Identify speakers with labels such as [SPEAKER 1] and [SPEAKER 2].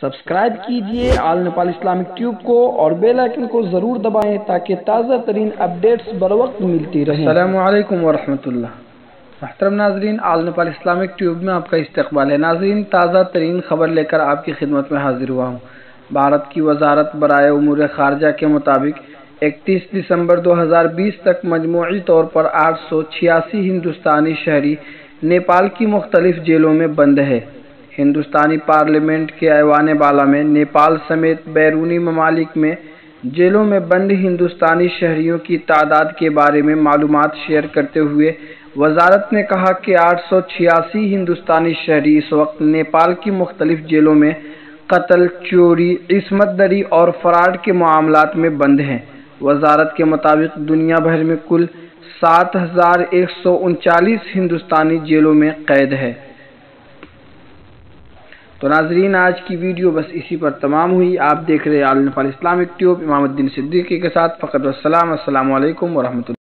[SPEAKER 1] Subscribe کیجئے آل Nepal Islamic tube کو اور بیل آئیکن کو ضرور دبائیں تاکہ تازہ ترین اپڈیٹس بروقت ملتی رہیں۔
[SPEAKER 2] السلام علیکم ورحمۃ اللہ۔ محترم ناظرین، آل نیپال اسلامک ٹیوب میں آپ کا استقبال ہے۔ ناظرین، تازہ ترین خبر لے کر آپ کی خدمت میں حاضر ہوا ہوں۔ بھارت کی وزارت برائے امور خارجہ کے مطابق 31 دسمبر 2020 تک مجموعی طور پر 886 ہندوستانی شہری نیپال کی مختلف جیلوں میں بند ہیں۔ ہندوستانی پارلیمنٹ کے ایوان بالا میں نیپال سمیت بیرونی ممالک میں جیلوں میں بند ہندوستانی شہریوں کی تعداد کے بارے میں معلومات شیئر کرتے ہوئے وزارت نے کہا کہ 886 ہندوستانی شہری اس وقت نیپال کی مختلف جیلوں میں قتل، چوری، عصمت دری اور فراڈ کے معاملات میں بند ہیں۔ وزارت کے مطابق دنیا بھر میں کل 7139 ہندوستانی جیلوں میں قید ہے۔ تو ناظرین، آج کی ویڈیو بس اسی پر تمام ہوئی۔ آپ دیکھ رہے آل نیپال اسلامک ٹیوب، امام الدین صدیقی کے ساتھ۔ فقط والسلام، السلام علیکم ورحمۃ اللہ۔